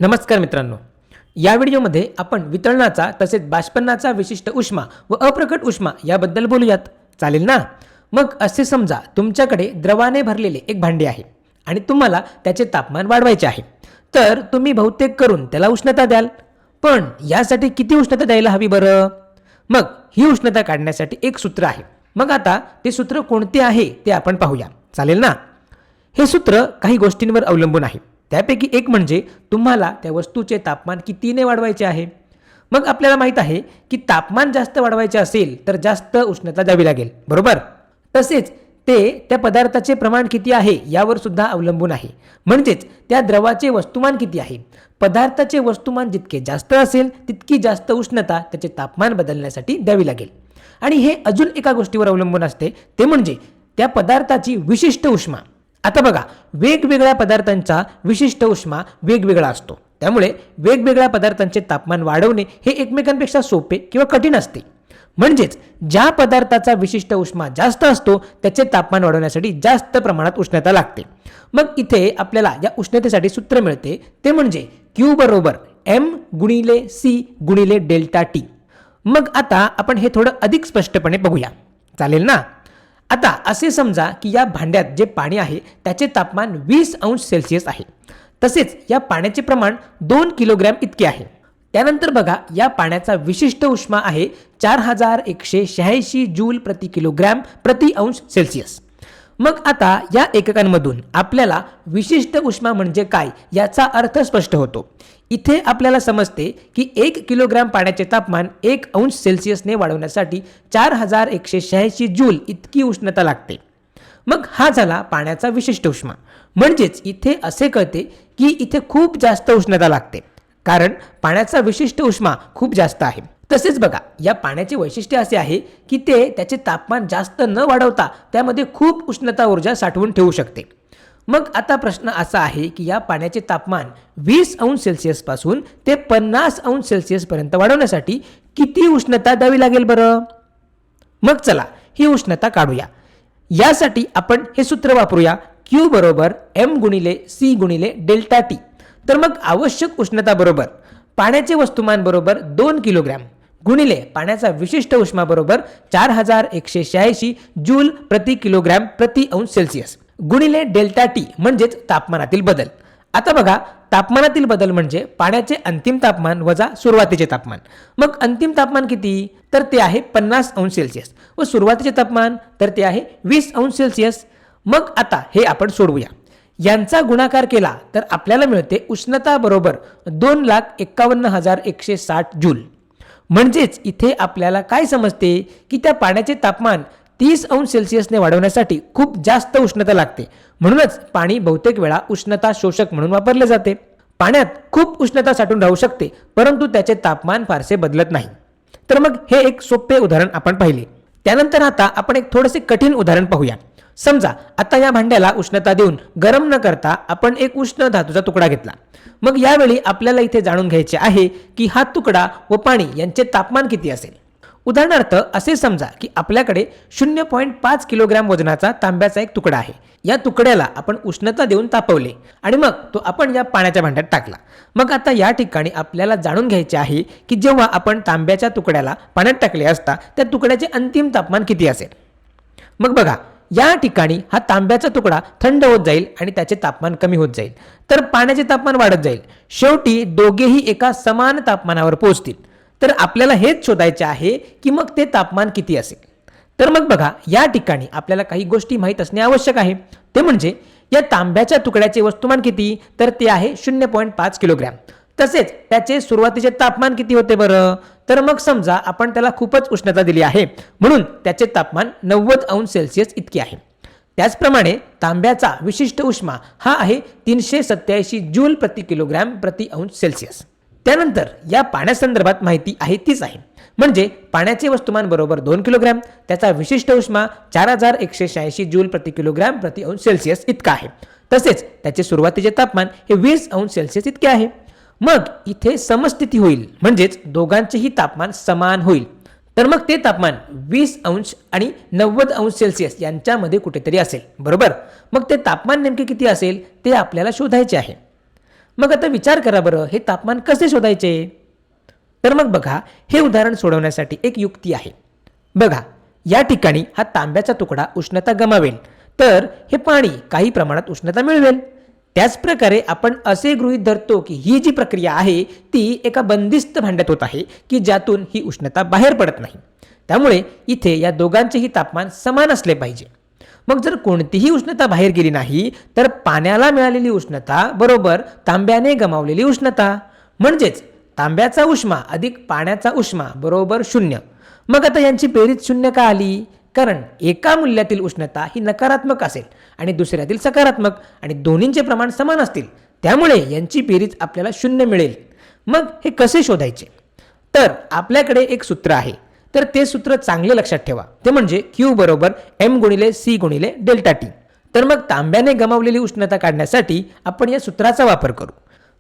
नमस्कार मित्रांनो, या व्हिडिओमध्ये आपण वितळणाचा तसेच बाष्पनाचा विशिष्ट उष्मा व अप्रकट उष्मा याबद्दल बोलूयात. चालेल ना? मग असे समजा तुमच्याकडे द्रवाने भरलेले एक भांडे आहे आणि तुम्हाला त्याचे तापमान वाढवायचे आहे. तर तुम्ही बहुतेक करून त्याला उष्णता द्याल. पण यासाठी किती उष्णता द्यायला हवी बरं? मग ही उष्णता काढण्यासाठी एक सूत्र आहे. मग आता ते सूत्र कोणते आहे ते आपण पाहूया. चालेल ना? हे सूत्र काही गोष्टींवर अवलंबून आहे. त्यापैकी एक म्हणजे तुम्हाला त्या वस्तूचे तापमान कितीने वाढवायचे आहे. मग आपल्याला माहित आहे की तापमान जास्त वाढवायचे असेल तर जास्त उष्णता द्यावी लागेल, बरोबर? तसेच ते त्या पदार्थाचे प्रमाण किती आहे यावर सुद्धा अवलंबून आहे. म्हणजेच त्या द्रवाचे वस्तुमान किती आहे. पदार्थाचे वस्तुमान जितके जास्त असेल तितकी जास्त उष्णता त्याचे तापमान बदलण्यासाठी द्यावी लागेल. आणि हे अजून एका गोष्टीवर अवलंबून असते, ते म्हणजे त्या पदार्थाची विशिष्ट उष्मा. आता बघा, वेगवेगळ्या पदार्थांचा विशिष्ट उष्मा वेगवेगळा असतो. त्यामुळे वेगवेगळ्या पदार्थांचे तापमान वाढवणे हे एकमेकांपेक्षा सोपे किंवा कठीण असते. म्हणजेच ज्या पदार्थाचा विशिष्ट उष्मा जास्त असतो त्याचे तापमान वाढवण्यासाठी जास्त प्रमाणात उष्णता लागते. मग इथे आपल्याला या उष्णतेसाठी सूत्र मिळते, ते म्हणजे Q बरोबर M×C×ΔT. मग आता आपण हे थोडं अधिक स्पष्टपणे बघूया. चालेल ना? आता असे समजा की या भांड्यात जे पाणी आहे त्याचे तापमान 20 अंश सेल्सिअस आहे. तसेच या पाण्याचे प्रमाण 2 किलोग्रॅम इतके आहे. त्यानंतर बघा, या पाण्याचा विशिष्ट उष्मा आहे 4186 जूल प्रति किलोग्रॅम प्रति अंश सेल्सिअस. मग आता या एककांमधून आपल्याला विशिष्ट उष्मा म्हणजे काय याचा अर्थ स्पष्ट होतो. इथे आपल्याला समजते की 1 किलोग्रॅम पाण्याचे तापमान 1 अंश सेल्सिअसने वाढवण्यासाठी 4186 जूल इतकी उष्णता लागते. मग हा झाला पाण्याचा विशिष्ट उष्मा. म्हणजेच इथे असे कळते की इथे खूप जास्त उष्णता लागते, कारण पाण्याचा विशिष्ट उष्मा खूप जास्त आहे. तसेच बघा, या पाण्याचे वैशिष्ट्य असे आहे की ते त्याचे तापमान जास्त न वाढवता त्यामध्ये खूप उष्णता ऊर्जा साठवून ठेवू शकते. मग आता प्रश्न असा आहे की या पाण्याचे तापमान 20 अंश सेल्सिअस पासून ते 50 अंश सेल्सिअस पर्यंत वाढवण्यासाठी किती उष्णता द्यावी लागेल बरं? मग चला ही उष्णता काढूया. यासाठी आपण हे सूत्र वापरूया, Q बरोबर M×C×ΔT. तर मग आवश्यक उष्णता बरोबर पाण्याचे वस्तुमान बरोबर 2 किलोग्रॅम गुणिले पाण्याचा विशिष्ट उष्मा बरोबर 4186 जूल प्रति किलोग्रॅम प्रति अंश सेल्सिअस गुणिले डेल्टा टी म्हणजेच तापमानातील बदल. आता बघा, तापमानातील बदल म्हणजे पाण्याचे अंतिम तापमान वजा सुरुवातीचे तापमान. मग अंतिम तापमान किती? तर ते आहे 50 अंश सेल्सिअस व सुरुवातीचे तापमान तर ते आहे 20 अंश सेल्सिअस. मग आता हे आपण सोडवूया. यांचा गुणाकार केला तर आपल्याला मिळते उष्णता बरोबर 2,51,160 जूल. म्हणजेच इथे आपल्याला काय समजते की त्या पाण्याचे तापमान 30 अंश सेल्सिअसने वाढवण्यासाठी खूप जास्त उष्णता लागते. म्हणूनच पाणी बहुतेक वेळा उष्णता शोषक म्हणून वापरले जाते. पाण्यात खूप उष्णता साठून राहू शकते, परंतु त्याचे तापमान फारसे बदलत नाही. तर मग हे एक सोपे उदाहरण आपण पाहिले. त्यानंतर आता आपण एक थोडेसे कठीण उदाहरण पाहूया. समजा आता या भांड्याला उष्णता देऊन गरम न करता आपण एक उष्ण धातूचा तुकडा घेतला. मग यावेळी आपल्याला इथे जाणून घ्यायचे आहे की हा तुकडा व पाणी यांचे तापमान किती असेल. उदाहरणार्थ असे समजा की आपल्याकडे 0.5 किलोग्रॅम वजनाचा तांब्याचा एक तुकडा आहे. या तुकड्याला आपण उष्णता देऊन तापवले आणि मग तो आपण या पाण्याच्या भांड्यात टाकला. मग आता या ठिकाणी आपल्याला जाणून घ्यायचे आहे की जेव्हा आपण तांब्याच्या तुकड्याला पाण्यात टाकले असता त्या तुकड्याचे अंतिम तापमान किती असेल. मग बघा, या ठिकाणी हा तांब्याचा तुकडा थंड होत जाईल आणि त्याचे तापमान कमी होत जाईल, तर पाण्याचे तापमान वाढत जाईल. शेवटी दोघेही एका समान तापमानावर पोहोचतील. तर आपल्याला हेच शोधायचे आहे की मग ते तापमान किती असेल. तर मग बघा, या ठिकाणी आपल्याला काही गोष्टी माहीत असणे आवश्यक आहे. ते म्हणजे या तांब्याच्या तुकड्याचे वस्तुमान किती, तर ते आहे 0.5 किलोग्रॅम. तसेच त्याचे सुरुवातीचे तापमान किती होते बरं? तर मग समजा आपण त्याला खूपच उष्णता दिली आहे, म्हणून त्याचे तापमान 90 अंश सेल्सिअस इतके आहे. त्याचप्रमाणे तांब्याचा विशिष्ट उष्मा हा आहे 387 जूल प्रति किलोग्रॅम प्रति अंश सेल्सिअस. त्यानंतर या पाण्यासंदर्भात माहिती आहे तीच आहे. म्हणजे पाण्याचे वस्तुमान बरोबर 2 किलोग्रॅम, त्याचा विशिष्ट उष्मा 4186 जूल प्रति किलोग्रॅम प्रति अंश सेल्सिअस इतका आहे. तसेच त्याचे सुरुवातीचे तापमान हे 20 अंश सेल्सिअस इतके आहे. मग इथे समस्थिती होईल, म्हणजेच दोघांचेही तापमान समान होईल. तर मग ते तापमान 20 अंश आणि 90 अंश सेल्सिअस यांच्यामध्ये कुठेतरी असेल, बरोबर? मग ते तापमान नेमके किती असेल ते आपल्याला शोधायचे आहे. मग आता विचार करा बरं, हे तापमान कसे शोधायचे? तर मग बघा, हे उदाहरण सोडवण्यासाठी एक युक्ती आहे. बघा, या ठिकाणी हा तांब्याचा तुकडा उष्णता गमावेल, तर हे पाणी काही प्रमाणात उष्णता मिळवेल. त्याच प्रकारे आपण असे गृहीत धरतो की ही जी प्रक्रिया आहे ती एका बंदिस्त भांड्यात होत आहे की ज्यातून ही उष्णता बाहेर पडत नाही. त्यामुळे इथे या दोघांचेही तापमान समान असले पाहिजे. मग जर कोणतीही उष्णता बाहेर गेली नाही तर पाण्याला मिळालेली उष्णता बरोबर तांब्याने गमावलेली उष्णता, म्हणजेच तांब्याचा उष्मा अधिक पाण्याचा उष्मा बरोबर 0. मग आता यांची बेरीज 0 का आली? कारण एका मूल्यातील उष्णता ही नकारात्मक असेल आणि दुसऱ्यातील सकारात्मक, आणि दोन्हींचे प्रमाण समान असतील, त्यामुळे यांची बेरीज आपल्याला 0 मिळेल. मग हे कसे शोधायचे? तर आपल्याकडे एक सूत्र आहे, तर ते सूत्र चांगले लक्षात ठेवा. ते म्हणजे Q बरोबर M गुणिले C गुणिले डेल्टा टी. तर मग तांब्याने गमावलेली उष्णता काढण्यासाठी आपण या सूत्राचा वापर करू.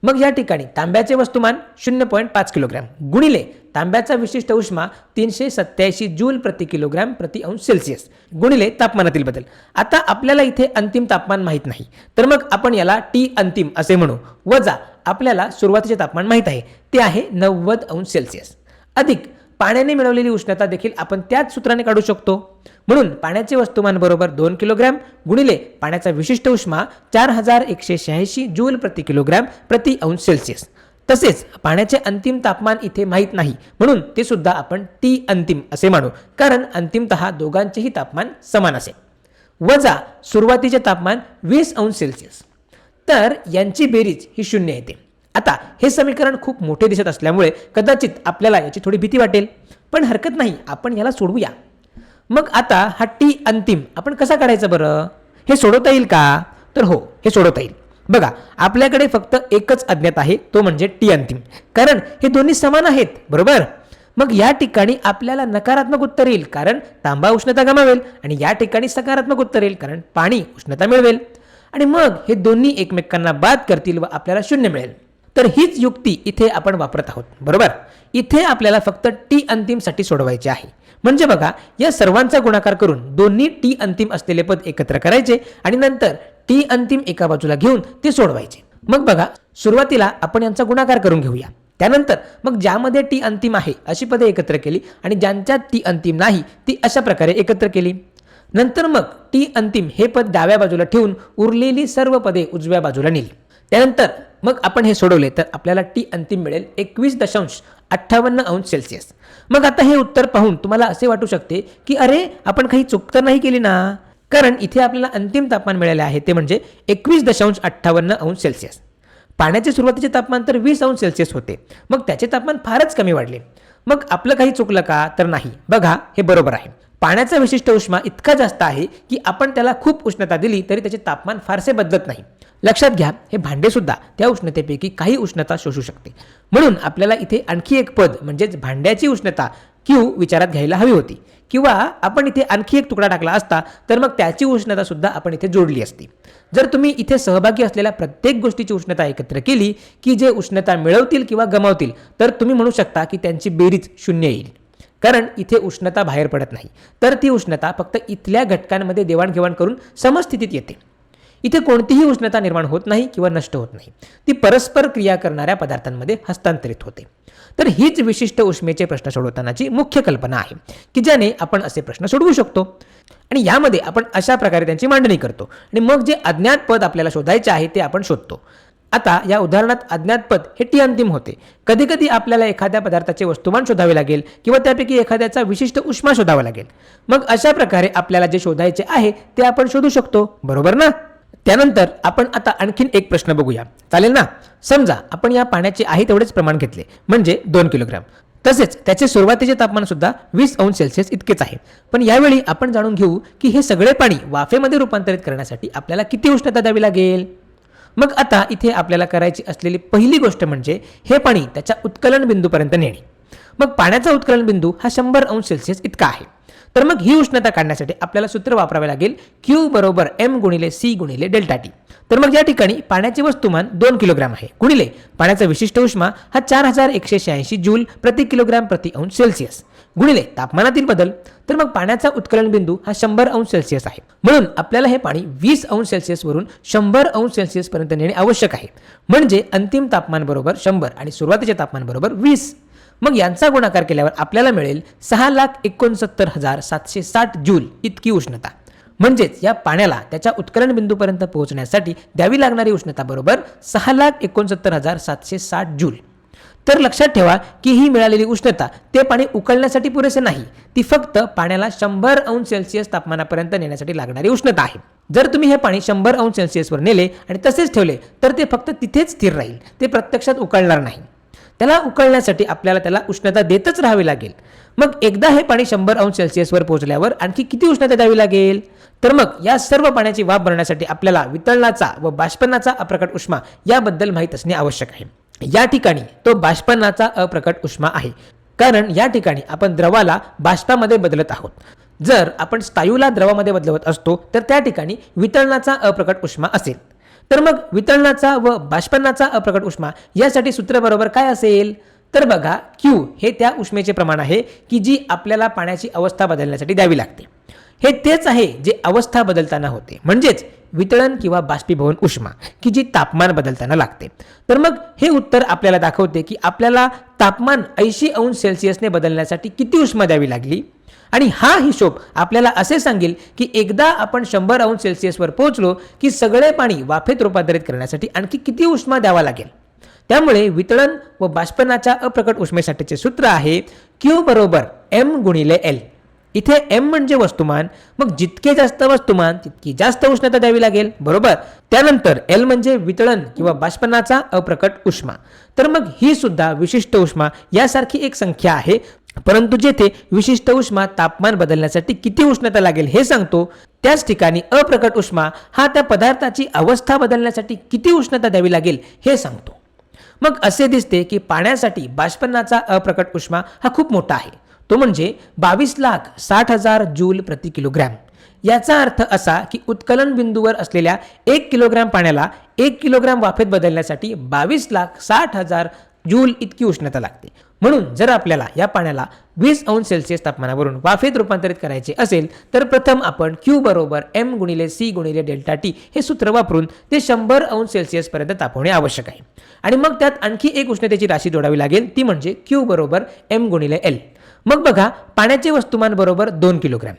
मग या ठिकाणी तांब्याचे वस्तुमान 0.5 किलोग्रॅम गुणिले तांब्याचा विशिष्ट उष्मा 387 जूल प्रति किलोग्रॅम प्रति अंश सेल्सिअस गुणिले तापमानातील बदल. आता आपल्याला इथे अंतिम तापमान माहीत नाही, तर मग आपण याला टी अंतिम असे म्हणू, वजा आपल्याला सुरुवातीचे तापमान माहीत आहे ते आहे 90 अंश सेल्सिअस, अधिक पाण्याने मिळवलेली उष्णता देखील आपण त्याच सूत्राने काढू शकतो. म्हणून पाण्याचे वस्तुमान बरोबर 2 किलोग्रॅम गुणिले पाण्याचा विशिष्ट उष्मा 4186 जूल प्रति किलोग्रॅम प्रति अंश सेल्सिअस. तसेच पाण्याचे अंतिम तापमान इथे माहीत नाही, म्हणून ते सुद्धा आपण टी अंतिम असे मानू, कारण अंतिमतः दोघांचेही तापमान समान असेल, वजा सुरुवातीचे तापमान 20 अंश सेल्सिअस. तर यांची बेरीज ही 0 येते. आता हे समीकरण खूप मोठे दिसत असल्यामुळे कदाचित आपल्याला याची थोडी भीती वाटेल, पण हरकत नाही, आपण याला सोडवूया. मग आता हा टी अंतिम आपण कसा काढायचा बरं? हे सोडवता येईल का? तर हो, हे सोडवता येईल. बघा, आपल्याकडे फक्त एकच अज्ञात आहे, तो म्हणजे टी अंतिम, कारण हे दोन्ही समान आहेत, बरोबर. मग या ठिकाणी आपल्याला नकारात्मक उत्तर येईल, कारण तांबा उष्णता गमावेल, आणि या ठिकाणी सकारात्मक उत्तर येईल, कारण पाणी उष्णता मिळवेल. आणि मग हे दोन्ही एकमेकांना बाद करतील व आपल्याला 0 मिळेल. तर हीच युक्ती इथे आपण वापरत आहोत, बरोबर. इथे आपल्याला फक्त टी अंतिमसाठी सोडवायचे आहे. म्हणजे बघा, या सर्वांचा गुणाकार करून दोन्ही टी अंतिम असलेले पद एकत्र करायचे आणि नंतर टी अंतिम एका बाजूला घेऊन ते सोडवायचे. मग बघा, सुरुवातीला आपण यांचा गुणाकार करून घेऊया. त्यानंतर मग ज्यामध्ये टी अंतिम आहे अशी पदे एकत्र केली आणि ज्यांच्यात टी अंतिम नाही ती अशा प्रकारे एकत्र केली. नंतर मग टी अंतिम हे पद डाव्या बाजूला ठेवून उरलेली सर्व पदे उजव्या बाजूला नेली. त्यानंतर मग आपण हे सोडवले तर आपल्याला टी अंतिम मिळेल 21.58 अंश सेल्सिअस. मग आता हे उत्तर पाहून तुम्हाला असे वाटू शकते की अरे, आपण काही चूक तर नाही केली ना, कारण इथे आपल्याला अंतिम तापमान मिळाले आहे ते म्हणजे 21.58 अंश सेल्सिअस. पाण्याचे सुरुवातीचे तापमान तर 20 अंश सेल्सिअस होते, मग त्याचे तापमान फारच कमी वाढले. मग आपलं काही चुकलं का? तर नाही. बघा, हे बरोबर आहे. पाण्याचा विशिष्ट उष्मा इतका जास्त आहे की आपण त्याला खूप उष्णता दिली तरी त्याचे तापमान फारसे बदलत नाही. लक्षात घ्या, हे भांडे सुद्धा त्या उष्णतेपैकी काही उष्णता शोषू शकते. म्हणून आपल्याला इथे आणखी एक पद म्हणजेच भांड्याची उष्णता Q विचारात घ्यायला हवी होती, किंवा आपण इथे आणखी एक तुकडा टाकला असता तर मग त्याची उष्णता सुद्धा आपण इथे जोडली असती. जर तुम्ही इथे सहभागी असलेल्या प्रत्येक गोष्टीची उष्णता एकत्र केली की जे उष्णता मिळवतील किंवा गमावतील, तर तुम्ही म्हणू शकता की त्यांची बेरीज 0 येईल, कारण इथे उष्णता बाहेर पडत नाही, तर ती उष्णता फक्त इथल्या घटकांमध्ये देवाणघेवाण करून समस्थितीत येते. इथे कोणतीही उष्णता निर्माण होत नाही किंवा नष्ट होत नाही, ती परस्पर क्रिया करणाऱ्या पदार्थांमध्ये हस्तांतरित होते. तर हीच विशिष्ट उष्मेचे प्रश्न सोडवतानाची मुख्य कल्पना आहे की ज्याने आपण असे प्रश्न सोडवू शकतो. आणि यामध्ये आपण अशा प्रकारे त्यांची मांडणी करतो आणि मग जे अज्ञात पद आपल्याला शोधायचे आहे ते आपण शोधतो. आता या उदाहरणात अज्ञात पद हे टी अंतिम होते. कधी कधी आपल्याला एखाद्या पदार्थाचे वस्तुमान शोधावे लागेल किंवा त्यापैकी एखाद्याचा विशिष्ट उष्मा शोधावा लागेल. मग अशा प्रकारे आपल्याला जे शोधायचे आहे ते आपण शोधू शकतो, बरोबर ना. त्यानंतर आपण आता आणखीन एक प्रश्न बघूया, चालेल ना. समजा आपण या पाण्याचे आहे तेवढेच प्रमाण घेतले, म्हणजे 2 किलोग्रॅम. तसेच त्याचे सुरुवातीचे तापमान सुद्धा 20 अंश सेल्सिअस इतकेच आहे. पण यावेळी आपण जाणून घेऊ की हे सगळे पाणी वाफेमध्ये रूपांतरित करण्यासाठी आपल्याला किती उष्णता द्यावी लागेल. मग आता इथे आपल्याला करायची असलेली पहिली गोष्ट म्हणजे हे पाणी त्याच्या उत्कलन बिंदूपर्यंत नेणे. मग पाण्याचा उत्कलन बिंदू हा 100 अंश सेल्सिअस इतका आहे. तर मग ही उष्णता काढण्यासाठी आपल्याला सूत्र वापरावे लागेल Q बरोबर M गुणिले C गुणिले डेल्टा टी. तर मग या ठिकाणी पाण्याचे वस्तुमान 2 किलोग्रॅम आहे गुणिले पाण्याचा विशिष्ट उष्मा हा 4186 जूल प्रति किलोग्रॅम प्रति अंश सेल्सिअस गुणिले तापमानातील बदल, तर मग पाण्याचा उत्कलन बिंदू हा 100 अंश सेल्सिअस आहे. म्हणून आपल्याला हे पाणी 20 अंश सेल्सिअस वरून 100 अंश सेल्सिअस पर्यंत नेणे आवश्यक आहे. म्हणजे अंतिम तापमान बरोबर 100 आणि सुरुवातीचे तापमान बरोबर 20. मग यांचा गुणाकार केल्यावर आपल्याला मिळेल 6,69,760 जूल इतकी उष्णता. म्हणजेच या पाण्याला त्याच्या उत्कलन बिंदूपर्यंत पोहोचण्यासाठी द्यावी लागणारी उष्णता बरोबर 6,69,760 जूल. तर लक्षात ठेवा की ही मिळालेली उष्णता ते पाणी उकळण्यासाठी पुरेसे नाही, ती फक्त पाण्याला 100 अंश सेल्सिअस तापमानापर्यंत नेण्यासाठी लागणारी उष्णता आहे. जर तुम्ही हे पाणी 100 अंश सेल्सिअसवर नेले आणि तसेच ठेवले तर ते फक्त तिथेच स्थिर राहील, ते प्रत्यक्षात उकळणार नाही. त्याला उकळण्यासाठी आपल्याला त्याला उष्णता देतच राहावी लागेल. मग एकदा हे पाणी 100 अंश सेल्सिअसवर पोहोचल्यावर आणखी किती उष्णता द्यावी लागेल? तर मग या सर्व पाण्याची वाफ भरण्यासाठी आपल्याला वितळणाचा व बाष्पनाचा अप्रकट उष्मा याबद्दल माहीत असणे आवश्यक आहे. या ठिकाणी तो बाष्पनाचा अप्रकट उष्मा आहे, कारण या ठिकाणी आपण द्रवाला बाष्पामध्ये बदलत आहोत. जर आपण स्थायूला द्रवामध्ये बदलवत असतो तर त्या ठिकाणी वितळणाचा अप्रकट उष्मा असेल. तर मग वितळणाचा व बाष्पनाचा अप्रकट उष्मा यासाठी सूत्र बरोबर काय असेल? तर बघा, Q हे त्या उष्मेचे प्रमाण आहे की जी आपल्याला पाण्याची अवस्था बदलण्यासाठी द्यावी लागते. हे तेच आहे जे अवस्था बदलताना होते, म्हणजेच वितळण किंवा बाष्पीभवन उष्मा की जी तापमान बदलताना लागते. तर मग हे उत्तर आपल्याला दाखवते की आपल्याला तापमान 80 अंश सेल्सिअसने बदलण्यासाठी किती उष्मा द्यावी लागली. आणि हा हिशोब आपल्याला असे सांगेल की एकदा आपण 100 अंश सेल्सिअसवर पोहोचलो की सगळे पाणी वाफेत रूपांतरित करण्यासाठी आणखी किती उष्मा द्यावा लागेल. त्यामुळे वितळण व बाष्पनाच्या अप्रकट उष्मेसाठीचे सूत्र आहे Q बरोबर M गुणिले L. इथे M म्हणजे वस्तुमान, मग जितके जास्त वस्तुमान तितकी जास्त उष्णता द्यावी लागेल, बरोबर. त्यानंतर L म्हणजे वितळण किंवा बाष्पनाचा अप्रकट उष्मा. तर मग ही सुद्धा विशिष्ट उष्मा यासारखी एक संख्या आहे, परंतु जेथे विशिष्ट उष्मा तापमान बदलण्यासाठी किती उष्णता लागेल हे सांगतो, त्याच ठिकाणी अप्रकट उष्मा हा त्या पदार्थाची अवस्था बदलण्यासाठी किती उष्णता द्यावी लागेल हे सांगतो. मग असे दिसते की पाण्यासाठी बाष्पनाचा अप्रकट उष्मा हा खूप मोठा आहे. तो म्हणजे 22,60,000 जूल प्रति किलोग्रॅम. याचा अर्थ असा की उत्कलन बिंदूवर असलेल्या 1 किलोग्रॅम पाण्याला 1 किलोग्रॅम वाफेत बदलण्यासाठी 22,60,000 जूल इतकी उष्णता लागते. म्हणून जर आपल्याला या पाण्याला 20 अंश सेल्सिअस तापमानावरून वाफेत रूपांतरित करायचे असेल तर प्रथम आपण Q बरोबर M गुणिले C गुणिले डेल्टा T हे सूत्र वापरून ते 100 अंश सेल्सिअस पर्यंत तापवणे आवश्यक आहे. आणि मग त्यात आणखी एक उष्णतेची राशी जोडावी लागेल, ती म्हणजे Q बरोबर M गुणिले L. मग बघा, पाण्याचे वस्तुमान बरोबर 2 किलोग्रॅम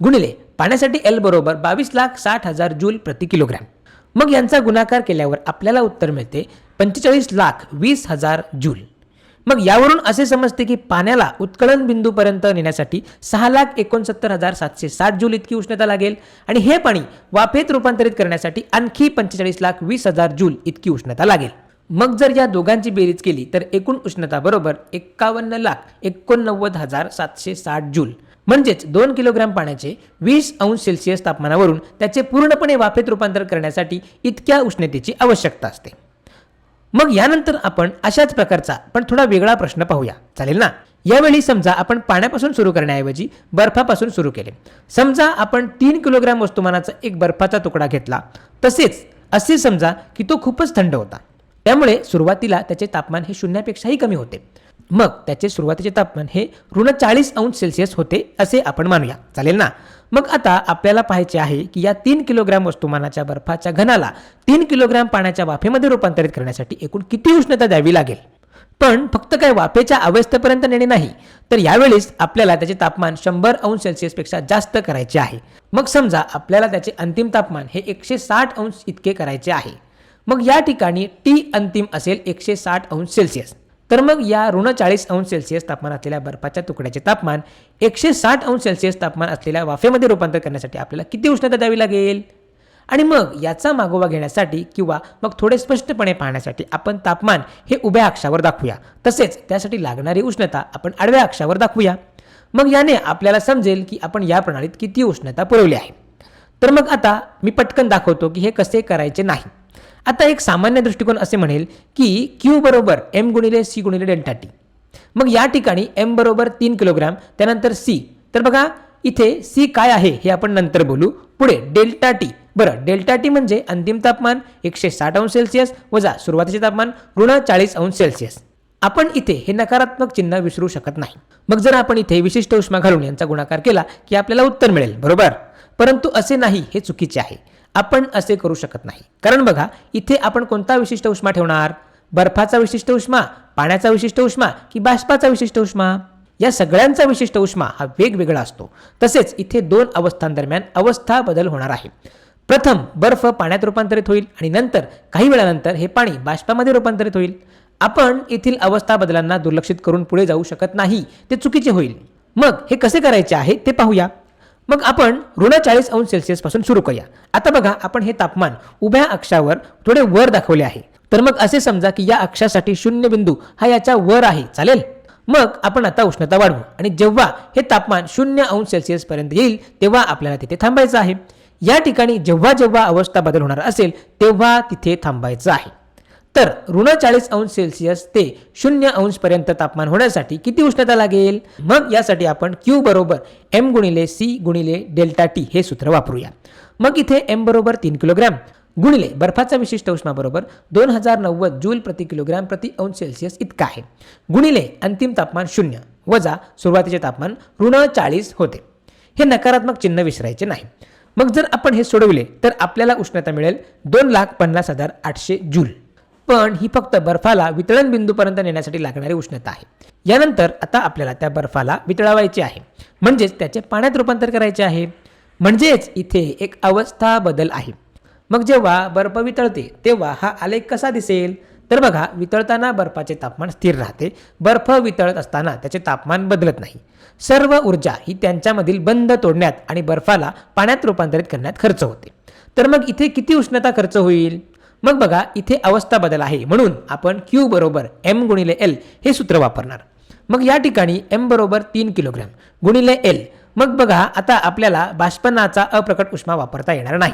गुणिले पाण्यासाठी L बरोबर 22,60,000 जूल प्रति किलोग्रॅम. मग यांचा गुणाकार केल्यावर आपल्याला उत्तर मिळते 45,20,000 जूल. मग यावरून असे समजते की पाण्याला उत्कलन बिंदूपर्यंत नेण्यासाठी 6,69,760 जूल इतकी उष्णता लागेल आणि हे पाणी वाफेत रूपांतरित करण्यासाठी आणखी 45,20,000 जूल इतकी उष्णता लागेल. मग जर या दोघांची बेरीज केली तर एकूण उष्णता बरोबर 51,89,760 जूल. म्हणजेच 2 किलोग्रॅम पाण्याचे 20 अंश सेल्सिअस तापमानावरून त्याचे पूर्णपणे वाफेत रूपांतर करण्यासाठी इतक्या उष्णतेची आवश्यकता असते. मग यानंतर आपण अशाच प्रकारचा पण थोडा वेगळा प्रश्न पाहूया, चालेल ना? यावेळी समजा आपण पाण्यापासून सुरू करण्याऐवजी बर्फापासून सुरू केले. समजा आपण 3 किलोग्रॅम वस्तुमानाचा एक बर्फाचा तुकडा घेतला. तसेच असे समजा की तो खूपच थंड होता, त्यामुळे सुरुवातीला त्याचे तापमान हे 0पेक्षाही कमी होते. मग त्याचे सुरुवातीचे तापमान हे -40 अंश सेल्सिअस होते असे आपण मानूया, चालेल ना? मग आता आपल्याला पाहायचे आहे की या 3 किलोग्रॅम वस्तुमानाच्या बर्फाच्या घनाला 3 किलोग्रॅम पाण्याच्या वाफेमध्ये रूपांतरित करण्यासाठी एकूण किती उष्णता द्यावी लागेल. पण फक्त काय वाफेच्या अवस्थेपर्यंत नेणे नाही, तर यावेळेस आपल्याला त्याचे तापमान 100 अंश सेल्सिअसपेक्षा जास्त करायचे आहे. मग समजा आपल्याला त्याचे अंतिम तापमान हे 160 अंश इतके करायचे आहे. मग या ठिकाणी T अंतिम असेल 160 अंश सेल्सिअस. तर मग या -40 अंश सेल्सिअस तापमान असलेल्या बर्फाच्या तुकड्याचे तापमान 160 अंश सेल्सिअस तापमान असलेल्या वाफेमध्ये रूपांतर करण्यासाठी आपल्याला किती उष्णता द्यावी लागेल. आणि मग याचा मागोवा घेण्यासाठी किंवा मग थोडे स्पष्टपणे पाहण्यासाठी आपण तापमान हे उभ्या अक्षावर दाखवूया, तसेच त्यासाठी लागणारी उष्णता आपण आडव्या अक्षावर दाखवूया. मग याने आपल्याला समजेल की आपण या प्रणालीत किती उष्णता पुरवली आहे. तर मग आता मी पटकन दाखवतो की हे कसे करायचे नाही. आता एक सामान्य दृष्टिकोन असे म्हणेल की Q बरोबर M गुणिले C गुणिले डेल्टा T. मग या ठिकाणी M बरोबर 3 किलोग्रॅम, त्यानंतर C. तर बघा इथे C काय आहे हे आपण नंतर बोलू. पुढे डेल्टा T. बरं, डेल्टा T म्हणजे अंतिम तापमान 160 अंश सेल्सिअस वजा सुरुवातीचे तापमान -40 अंश सेल्सिअस. आपण इथे हे नकारात्मक चिन्ह विसरू शकत नाही. मग जर आपण इथे विशिष्ट उष्मा घालून यांचा गुणाकार केला की आपल्याला उत्तर मिळेल, बरोबर. परंतु असे नाही, हे चुकीचे आहे. आपण असे करू शकत नाही. कारण बघा, इथे आपण कोणता विशिष्ट उष्मा ठेवणार? बर्फाचा विशिष्ट उष्मा, पाण्याचा विशिष्ट उष्मा की बाष्पाचा विशिष्ट उष्मा? या सगळ्यांचा विशिष्ट उष्मा हा वेगवेगळा असतो. तसेच इथे दोन अवस्थांदरम्यान अवस्था बदल होणार आहे. प्रथम बर्फ पाण्यात रूपांतरित होईल आणि नंतर काही वेळानंतर हे पाणी बाष्पामध्ये रूपांतरित होईल. आपण येथील अवस्था बदलांना दुर्लक्षित करून पुढे जाऊ शकत नाही, ते चुकीचे होईल. मग हे कसे करायचे आहे ते पाहूया. मग आपण -40°C पासून सुरू करूया. आता बघा, आपण हे तापमान उभ्या अक्षावर थोडे वर दाखवले आहे. तर मग असे समजा की या अक्षासाठी 0 बिंदू हा याच्या वर आहे, चालेल. मग आपण आता उष्णता वाढवू आणि जेव्हा हे तापमान 0°C पर्यंत येईल तेव्हा आपल्याला तिथे थांबायचं आहे. या ठिकाणी जेव्हा जेव्हा अवस्था बदल होणार असेल तेव्हा तिथे थांबायचं आहे. तर -40°C ते 0° पर्यंत तापमान होण्यासाठी किती उष्णता लागेल? मग यासाठी आपण Q बरोबर M गुणिले C गुणिले डेल्टा T हे सूत्र वापरूया. मग इथे M बरोबर 3 किलोग्रॅम गुणिले बर्फाचा विशिष्ट उष्मा बरोबर 2090 जूल प्रति किलोग्रॅम प्रति अंश सेल्सिअस इतका आहे, गुणिले अंतिम तापमान 0 वजा सुरुवातीचे तापमान -40 होते. हे नकारात्मक चिन्ह विसरायचे नाही. मग जर आपण हे सोडवले तर आपल्याला उष्णता मिळेल 2,50,800 जूल. पण ही फक्त बर्फाला वितळण बिंदूपर्यंत नेण्यासाठी लागणारी उष्णता आहे. यानंतर आता आपल्याला त्या बर्फाला वितळवायचे आहे, म्हणजेच त्याचे पाण्यात रूपांतर करायचे आहे. म्हणजेच इथे एक अवस्था बदल आहे. मग जेव्हा बर्फ वितळते तेव्हा हा आलेख कसा दिसेल? तर बघा, वितळताना बर्फाचे तापमान स्थिर राहते. बर्फ वितळत असताना त्याचे तापमान बदलत नाही. सर्व ऊर्जा ही त्यांच्यामधील बंध तोडण्यात आणि बर्फाला पाण्यात रूपांतरित करण्यात खर्च होते. तर मग इथे किती उष्णता खर्च होईल? मग बघा, इथे अवस्था बदल आहे म्हणून आपण Q बरोबर M गुणिले L हे सूत्र वापरणार. मग या ठिकाणी M बरोबर 3 किलोग्रॅम गुणिले L. मग बघा, आता आपल्याला बाष्पनाचा अप्रकट उष्मा वापरता येणार नाही.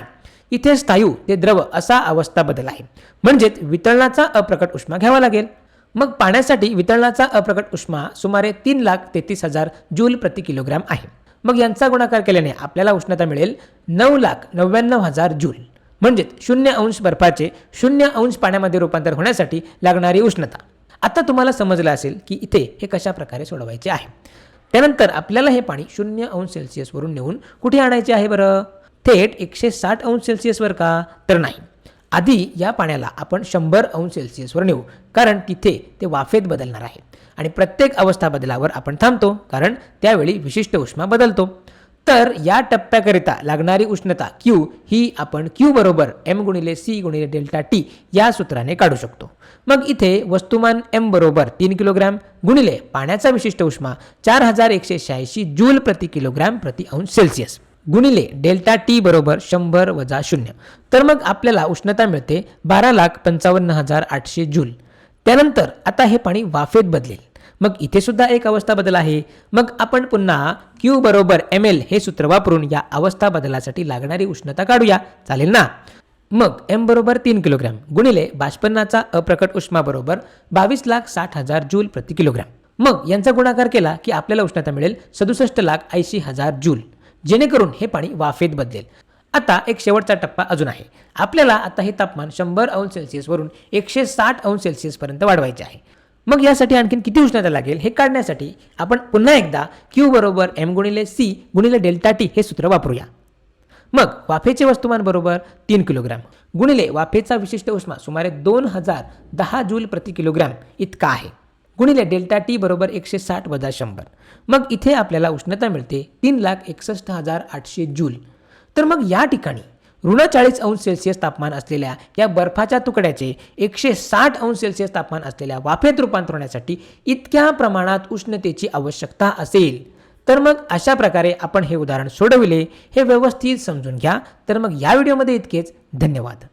इथे स्थायू ते द्रव असा अवस्था बदल आहे, म्हणजेच वितळणाचा अप्रकट उष्मा घ्यावा लागेल. मग पाण्यासाठी वितळणाचा अप्रकट उष्मा सुमारे 3,33,000 जूल प्रति किलोग्रॅम आहे. मग यांचा गुणाकार केल्याने आपल्याला उष्णता मिळेल 9,99,000 जूल. म्हणजेच 0° बर्फाचे 0° पाण्यामध्ये रूपांतर होण्यासाठी लागणारी उष्णता. आता तुम्हाला समजलं असेल की इथे हे कशा प्रकारे सोडवायचे आहे. त्यानंतर आपल्याला हे पाणी 0°C वरून नेऊन कुठे आणायचे आहे बरं? थेट 160°C वर का? तर नाही. आधी या पाण्याला आपण 100°C वर नेऊ, कारण तिथे ते वाफेत बदलणार आहे आणि प्रत्येक अवस्था बदलावर आपण थांबतो, कारण त्यावेळी विशिष्ट उष्मा बदलतो. तर या टप्प्याकरिता लागणारी उष्णता Q ही आपण Q बरोबर M गुणिले C गुणिले डेल्टा T या सूत्राने काढू शकतो. मग इथे वस्तुमान M बरोबर 3 किलोग्रॅम गुणिले पाण्याचा विशिष्ट उष्मा 4186 जूल प्रति किलोग्रॅम प्रति अंश सेल्सिअस गुणिले डेल्टा T बरोबर 100 वजा 0. तर मग आपल्याला उष्णता मिळते 12,55,800 जूल. त्यानंतर आता हे पाणी वाफेत बदलेल. मग इथे सुद्धा एक अवस्था बदल आहे. मग आपण पुन्हा Q बरोबर ML हे सूत्र वापरून या अवस्था बदलासाठी लागणारी उष्णता काढूया, चालेल ना? मग M बरोबर 3 किलोग्रॅम गुणिले बाष्पनाचा अप्रकट उष्मा बरोबर 22,60,000 जूल प्रति किलोग्रॅम. मग यांचा गुणाकार केला की आपल्याला उष्णता मिळेल 67,80,000 जूल, जेणेकरून हे पाणी वाफेत बदलेल. आता एक शेवटचा टप्पा अजून आहे. आपल्याला आता हे तापमान 100°C वरून 160°C पर्यंत वाढवायचे आहे. मग यासाठी आणखीन किती उष्णता लागेल हे काढण्यासाठी आपण पुन्हा एकदा Q बरोबर M गुणिले C गुणिले डेल्टा T हे सूत्र वापरूया. मग वाफेचे वस्तुमान बरोबर 3 किलोग्रॅम गुणिले वाफेचा विशिष्ट उष्मा सुमारे 2010 जूल प्रति किलोग्रॅम इतका आहे, गुणिले डेल्टा T बरोबर 160 वजा 100. मग इथे आपल्याला उष्णता मिळते 3,61,800 जूल. तर मग या ठिकाणी -40°C तापमान असलेल्या या बर्फाच्या तुकड्याचे 160°C तापमान असलेल्या वाफेत रूपांतर होण्यासाठी इतक्या प्रमाणात उष्णतेची आवश्यकता असेल. तर मग अशा प्रकारे आपण हे उदाहरण सोडविले. हे व्यवस्थित समजून घ्या. तर मग या व्हिडिओमध्ये इतकेच. धन्यवाद.